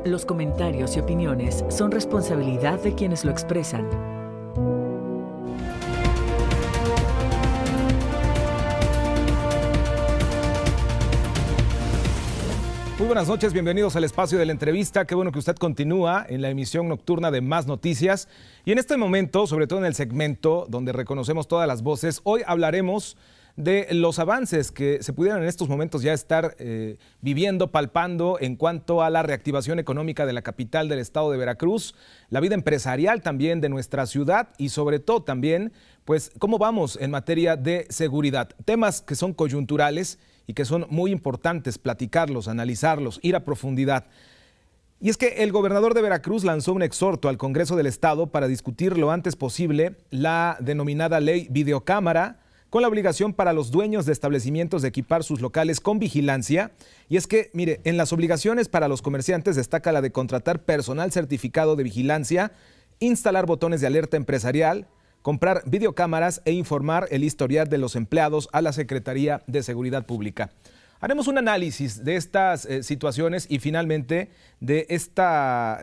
Los comentarios y opiniones son responsabilidad de quienes lo expresan. Muy buenas noches, bienvenidos al espacio de la entrevista. Qué bueno que usted continúa en la emisión nocturna de Más Noticias. Y en este momento, sobre todo en el segmento donde reconocemos todas las voces, hoy hablaremos de los avances que se pudieran en estos momentos ya estar viviendo, palpando en cuanto a la reactivación económica de la capital del estado de Veracruz, la vida empresarial también de nuestra ciudad y sobre todo también, pues, cómo vamos en materia de seguridad. Temas que son coyunturales y que son muy importantes platicarlos, analizarlos, ir a profundidad. Y es que el gobernador de Veracruz lanzó un exhorto al Congreso del Estado para discutir lo antes posible la denominada ley videocámara, con la obligación para los dueños de establecimientos de equipar sus locales con vigilancia. Y es que, mire, en las obligaciones para los comerciantes destaca la de contratar personal certificado de vigilancia, instalar botones de alerta empresarial, comprar videocámaras e informar el historial de los empleados a la Secretaría de Seguridad Pública. Haremos un análisis de estas situaciones y finalmente de esta,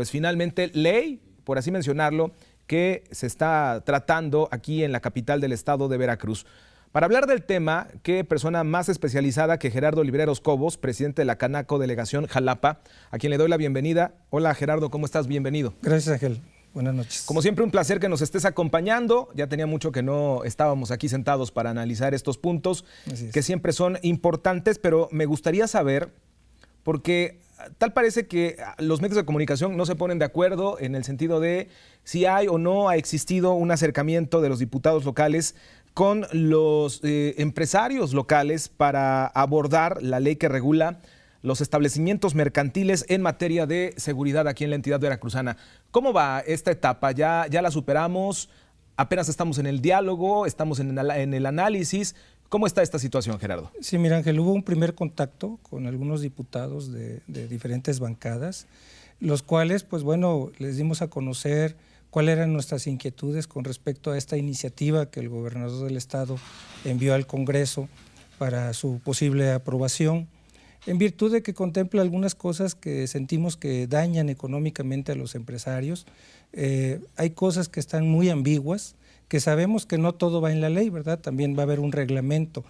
finalmente ley, por así mencionarlo, que se está tratando aquí en la capital del estado de Veracruz. Para hablar del tema, qué persona más especializada que Gerardo Libreros Cobos, presidente de la Canaco Delegación Jalapa, a quien le doy la bienvenida. Hola Gerardo, ¿cómo estás? Bienvenido. Gracias, Ángel. Buenas noches. Como siempre, un placer que nos estés acompañando. Ya tenía mucho que no estábamos aquí sentados para analizar estos puntos que siempre son importantes, pero me gustaría saber, porque tal parece que los medios de comunicación no se ponen de acuerdo en el sentido de si hay o no ha existido un acercamiento de los diputados locales con los empresarios locales para abordar la ley que regula los establecimientos mercantiles en materia de seguridad aquí en la entidad veracruzana. ¿Cómo va esta etapa? ¿Ya la superamos? ¿Apenas estamos en el diálogo? ¿Estamos en el análisis? ¿Cómo está esta situación, Gerardo? Sí, mira, Ángel, hubo un primer contacto con algunos diputados de diferentes bancadas, los cuales, pues bueno, les dimos a conocer cuáles eran nuestras inquietudes con respecto a esta iniciativa que el gobernador del estado envió al Congreso para su posible aprobación, en virtud de que contempla algunas cosas que sentimos que dañan económicamente a los empresarios. Hay cosas que están muy ambiguas, que sabemos que no todo va en la ley, ¿verdad? También va a haber un reglamento,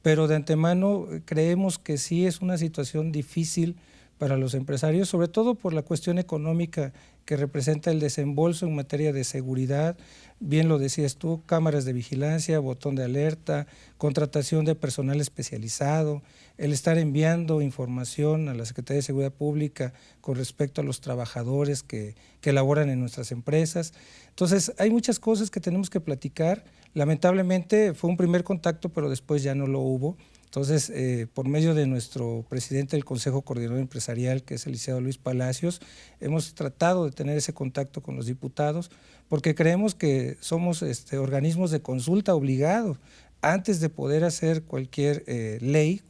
pero de antemano creemos que sí es una situación difícil para los empresarios, sobre todo por la cuestión económica que representa el desembolso en materia de seguridad. Bien lo decías tú, cámaras de vigilancia, botón de alerta, contratación de personal especializado, el estar enviando información a la Secretaría de Seguridad Pública con respecto a los trabajadores que laboran en nuestras empresas. Entonces, hay muchas cosas que tenemos que platicar. Lamentablemente fue un primer contacto, pero después ya no lo hubo. Entonces, por medio de nuestro presidente del Consejo Coordinador Empresarial, que es el licenciado Luis Palacios, hemos tratado de tener ese contacto con los diputados, porque creemos que somos organismos de consulta obligados. Antes de poder hacer cualquier ley,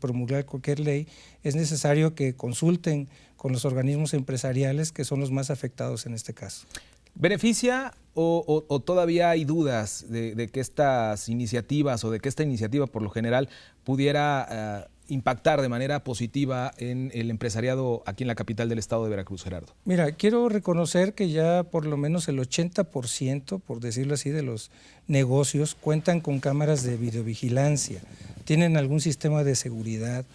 promulgar cualquier ley, es necesario que consulten con los organismos empresariales que son los más afectados en este caso. ¿Beneficia o todavía hay dudas de que estas iniciativas o de que esta iniciativa por lo general pudiera impactar de manera positiva en el empresariado aquí en la capital del estado de Veracruz, Gerardo? Mira, quiero reconocer que ya por lo menos el 80%, por decirlo así, de los negocios cuentan con cámaras de videovigilancia, tienen algún sistema de seguridad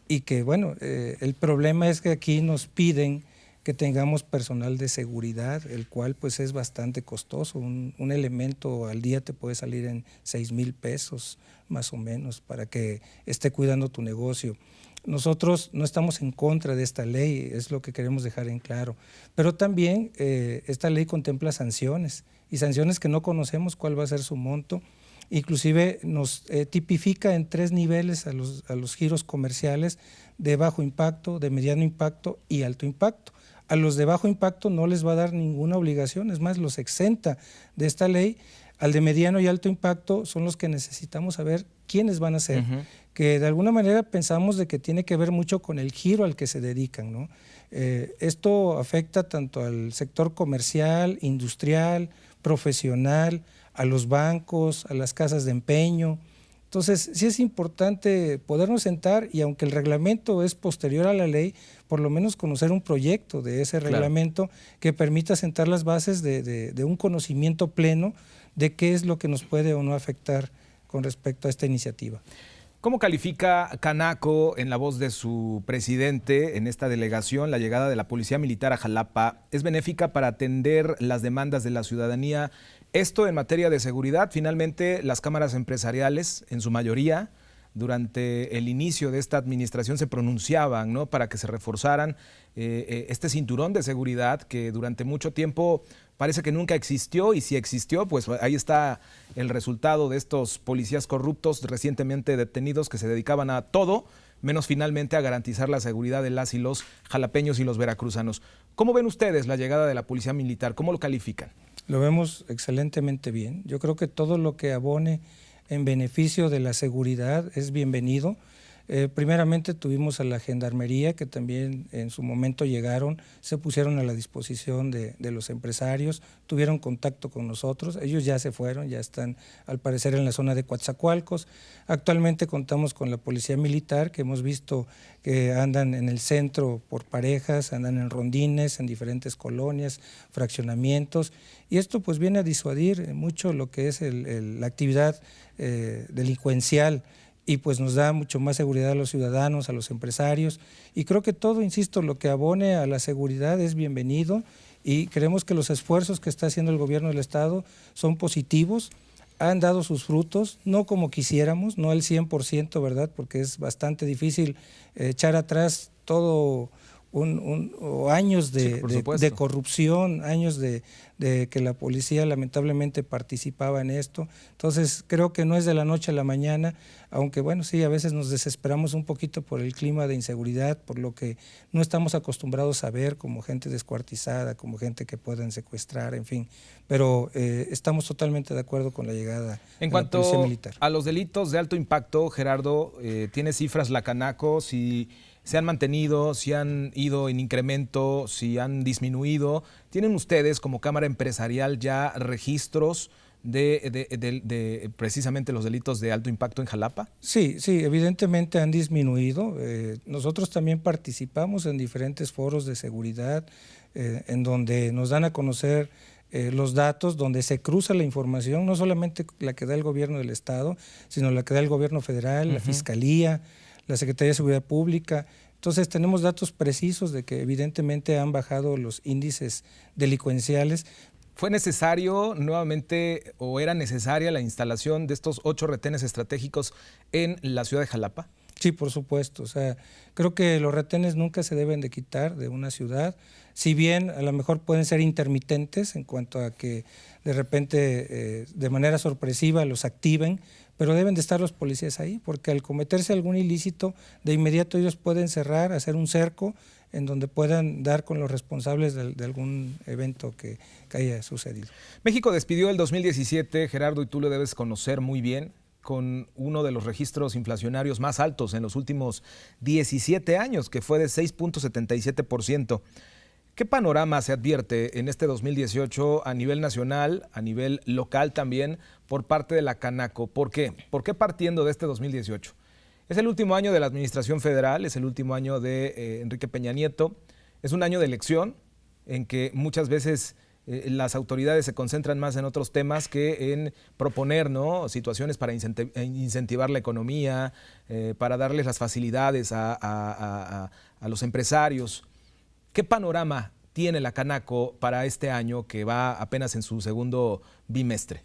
y que, bueno, el problema es que aquí nos piden que tengamos personal de seguridad, el cual pues es bastante costoso. Un elemento al día te puede salir en 6,000 pesos más o menos para que esté cuidando tu negocio. Nosotros no estamos en contra de esta ley, es lo que queremos dejar en claro, pero también esta ley contempla sanciones y sanciones que no conocemos cuál va a ser su monto. Inclusive nos tipifica en 3 niveles a los giros comerciales de bajo impacto, de mediano impacto y alto impacto. A los de bajo impacto no les va a dar ninguna obligación, es más, los exenta de esta ley. Al de mediano y alto impacto son los que necesitamos saber quiénes van a ser, que de alguna manera pensamos de que tiene que ver mucho con el giro al que se dedican, ¿no? Esto afecta tanto al sector comercial, industrial, profesional, a los bancos, a las casas de empeño, Entonces, sí es importante podernos sentar y aunque el reglamento es posterior a la ley, por lo menos conocer un proyecto de ese reglamento que permita sentar las bases de un conocimiento pleno de qué es lo que nos puede o no afectar con respecto a esta iniciativa. ¿Cómo califica Canaco, en la voz de su presidente en esta delegación, la llegada de la Policía Militar a Jalapa? ¿Es benéfica para atender las demandas de la ciudadanía? Esto en materia de seguridad. Finalmente, las cámaras empresariales, en su mayoría, durante el inicio de esta administración se pronunciaban, ¿no?, para que se reforzaran este cinturón de seguridad que durante mucho tiempo parece que nunca existió, y si existió, pues ahí está el resultado de estos policías corruptos recientemente detenidos que se dedicaban a todo, menos finalmente a garantizar la seguridad de las y los jalapeños y los veracruzanos. ¿Cómo ven ustedes la llegada de la Policía Militar? ¿Cómo lo califican? Lo vemos excelentemente bien. Yo creo que todo lo que abone en beneficio de la seguridad es bienvenido. Primeramente tuvimos a la Gendarmería, que también en su momento llegaron, se pusieron a la disposición de los empresarios, tuvieron contacto con nosotros. Ellos ya se fueron, ya están al parecer en la zona de Coatzacoalcos. Actualmente contamos con la Policía Militar, que hemos visto que andan en el centro por parejas, andan en rondines, en diferentes colonias, fraccionamientos, y esto pues viene a disuadir mucho lo que es la actividad delincuencial, y pues nos da mucho más seguridad a los ciudadanos, a los empresarios, y creo que todo, insisto, lo que abone a la seguridad es bienvenido, y creemos que los esfuerzos que está haciendo el gobierno del Estado son positivos, han dado sus frutos, no como quisiéramos, no al 100%, ¿verdad?, porque es bastante difícil echar atrás todo años de corrupción, años de que la policía lamentablemente participaba en esto. Entonces creo que no es de la noche a la mañana, aunque bueno, sí, a veces nos desesperamos un poquito por el clima de inseguridad, por lo que no estamos acostumbrados a ver, como gente descuartizada, como gente que pueden secuestrar, en fin. Pero estamos totalmente de acuerdo con la llegada de la Policía Militar. A los delitos de alto impacto, Gerardo, ¿tiene cifras la Canaco? Si se han mantenido, si han ido en incremento, si han disminuido. ¿Tienen ustedes como Cámara Empresarial ya registros de precisamente los delitos de alto impacto en Jalapa? Sí, evidentemente han disminuido. Nosotros también participamos en diferentes foros de seguridad en donde nos dan a conocer los datos, donde se cruza la información, no solamente la que da el gobierno del Estado, sino la que da el gobierno federal, la Fiscalía, la Secretaría de Seguridad Pública. Entonces tenemos datos precisos de que evidentemente han bajado los índices delincuenciales. ¿Fue necesario nuevamente o era necesaria la instalación de estos 8 retenes estratégicos en la ciudad de Jalapa? Sí, por supuesto. O sea, creo que los retenes nunca se deben de quitar de una ciudad, si bien a lo mejor pueden ser intermitentes en cuanto a que de repente de manera sorpresiva los activen, pero deben de estar los policías ahí, porque al cometerse algún ilícito, de inmediato ellos pueden cerrar, hacer un cerco en donde puedan dar con los responsables de algún evento que haya sucedido. México despidió el 2017, Gerardo, y tú lo debes conocer muy bien, con uno de los registros inflacionarios más altos en los últimos 17 años, que fue de 6.77%. ¿Qué panorama se advierte en este 2018 a nivel nacional, a nivel local también, por parte de la Canaco? ¿Por qué? ¿Por qué partiendo de este 2018? Es el último año de la administración federal, es el último año de Enrique Peña Nieto, es un año de elección en que muchas veces las autoridades se concentran más en otros temas que en proponer, ¿no?, situaciones para incentivar la economía, para darles las facilidades a los empresarios. ¿Qué panorama tiene la Canaco para este año que va apenas en su segundo bimestre?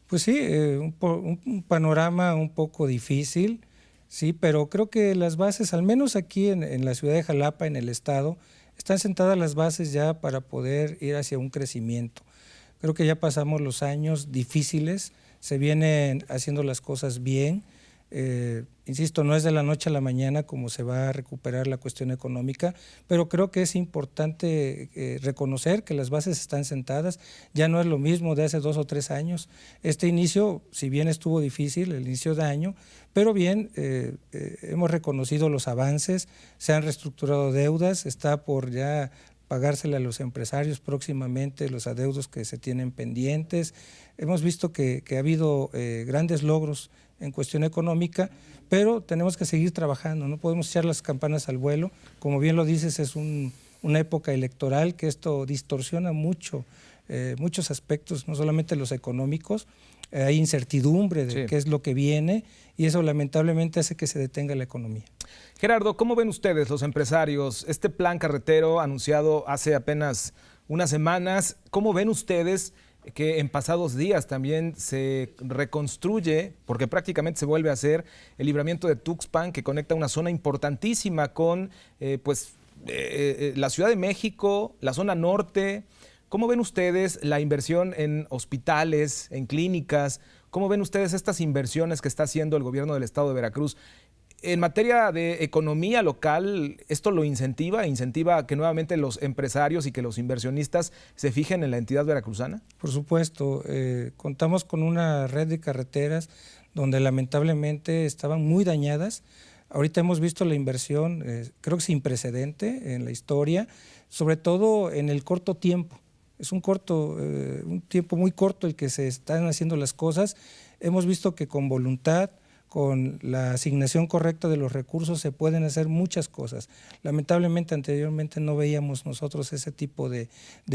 Pues sí, un panorama un poco difícil, sí, pero creo que las bases, al menos aquí en la ciudad de Jalapa, en el estado, están sentadas las bases ya para poder ir hacia un crecimiento. Creo que ya pasamos los años difíciles, se vienen haciendo las cosas bien. Insisto, no es de la noche a la mañana como se va a recuperar la cuestión económica, pero creo que es importante reconocer que las bases están sentadas, ya no es lo mismo de hace 2 o 3 años. Este inicio, si bien estuvo difícil, el inicio de año, pero bien, hemos reconocido los avances, se han reestructurado deudas, está por ya pagársele a los empresarios próximamente los adeudos que se tienen pendientes. Hemos visto que ha habido grandes logros en cuestión económica, pero tenemos que seguir trabajando, no podemos echar las campanas al vuelo. Como bien lo dices, es una época electoral que esto distorsiona mucho, muchos aspectos, no solamente los económicos, hay incertidumbre de qué es lo que viene y eso lamentablemente hace que se detenga la economía. Gerardo, ¿cómo ven ustedes, los empresarios, este plan carretero anunciado hace apenas unas semanas? ¿Cómo ven ustedes que en pasados días también se reconstruye, porque prácticamente se vuelve a hacer, el libramiento de Tuxpan, que conecta una zona importantísima con la Ciudad de México, la zona norte? ¿Cómo ven ustedes la inversión en hospitales, en clínicas? ¿Cómo ven ustedes estas inversiones que está haciendo el gobierno del estado de Veracruz? En materia de economía local, ¿esto lo incentiva que nuevamente los empresarios y que los inversionistas se fijen en la entidad veracruzana? Por supuesto, contamos con una red de carreteras donde lamentablemente estaban muy dañadas. Ahorita hemos visto la inversión, creo que sin precedente en la historia, sobre todo en el corto tiempo. Es un tiempo muy corto el que se están haciendo las cosas. Hemos visto que con voluntad, con la asignación correcta de los recursos se pueden hacer muchas cosas. Lamentablemente anteriormente no veíamos nosotros ese tipo de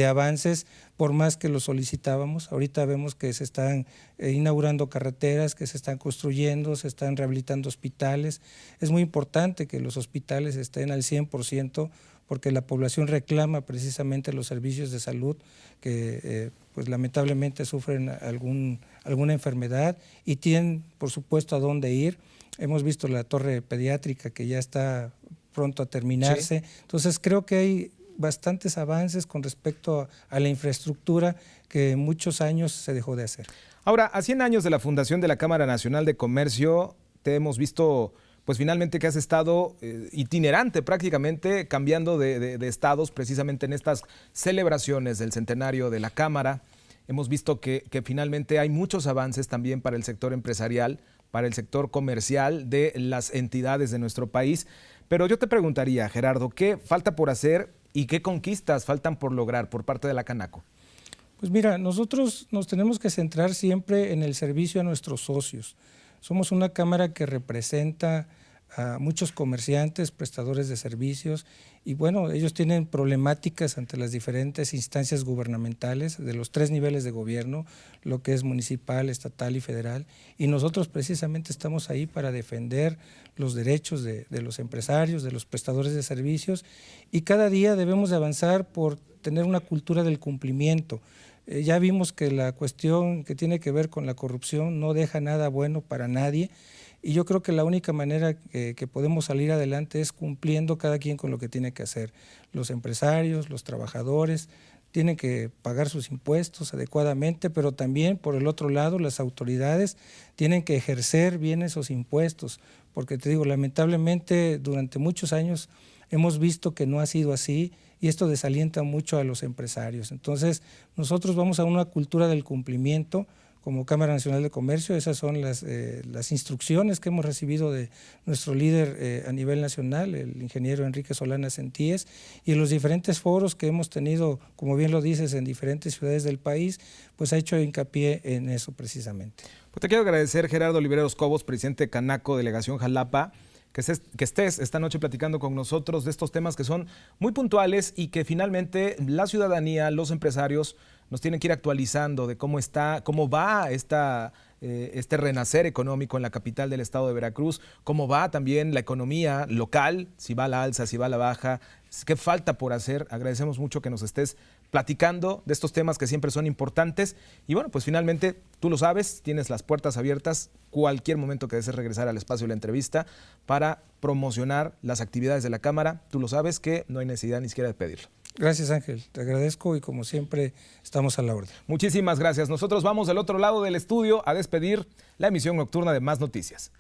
avances, por más que lo solicitábamos. Ahorita vemos que se están inaugurando carreteras, que se están construyendo, se están rehabilitando hospitales. Es muy importante que los hospitales estén al 100%, porque la población reclama precisamente los servicios de salud que pues lamentablemente sufren alguna enfermedad y tienen por supuesto a dónde ir. Hemos visto la torre pediátrica que ya está pronto a terminarse. Sí. Entonces creo que hay bastantes avances con respecto a la infraestructura que en muchos años se dejó de hacer. Ahora, a 100 años de la fundación de la Cámara Nacional de Comercio, te hemos visto pues finalmente que has estado itinerante prácticamente, cambiando de estados precisamente en estas celebraciones del centenario de la Cámara. Hemos visto que finalmente hay muchos avances también para el sector empresarial, para el sector comercial de las entidades de nuestro país. Pero yo te preguntaría, Gerardo, ¿qué falta por hacer y qué conquistas faltan por lograr por parte de la Canaco? Pues mira, nosotros nos tenemos que centrar siempre en el servicio a nuestros socios. Somos una cámara que representa a muchos comerciantes, prestadores de servicios y bueno, ellos tienen problemáticas ante las diferentes instancias gubernamentales de los 3 niveles de gobierno, lo que es municipal, estatal y federal, y nosotros precisamente estamos ahí para defender los derechos de los empresarios, de los prestadores de servicios y cada día debemos de avanzar por tener una cultura del cumplimiento. Ya vimos que la cuestión que tiene que ver con la corrupción no deja nada bueno para nadie y yo creo que la única manera que podemos salir adelante es cumpliendo cada quien con lo que tiene que hacer. Los empresarios, los trabajadores tienen que pagar sus impuestos adecuadamente, pero también por el otro lado las autoridades tienen que ejercer bien esos impuestos, porque te digo, lamentablemente durante muchos años hemos visto que no ha sido así y esto desalienta mucho a los empresarios. Entonces, nosotros vamos a una cultura del cumplimiento como Cámara Nacional de Comercio. Esas son las instrucciones que hemos recibido de nuestro líder a nivel nacional, el ingeniero Enrique Solana Centíes, y en los diferentes foros que hemos tenido, como bien lo dices, en diferentes ciudades del país, pues ha hecho hincapié en eso precisamente. Pues te quiero agradecer, Gerardo Oliveros Cobos, presidente de Canaco, Delegación Jalapa, que estés esta noche platicando con nosotros de estos temas que son muy puntuales y que finalmente la ciudadanía, los empresarios nos tienen que ir actualizando de cómo va este renacer económico en la capital del estado de Veracruz, cómo va también la economía local, si va a la alza, si va a la baja, qué falta por hacer. Agradecemos mucho que nos estés platicando de estos temas que siempre son importantes. Y bueno, pues finalmente, tú lo sabes, tienes las puertas abiertas cualquier momento que desees regresar al espacio de la entrevista para promocionar las actividades de la Cámara. Tú lo sabes que no hay necesidad ni siquiera de pedirlo. Gracias, Ángel. Te agradezco y como siempre estamos a la orden. Muchísimas gracias. Nosotros vamos del otro lado del estudio a despedir la emisión nocturna de Más Noticias.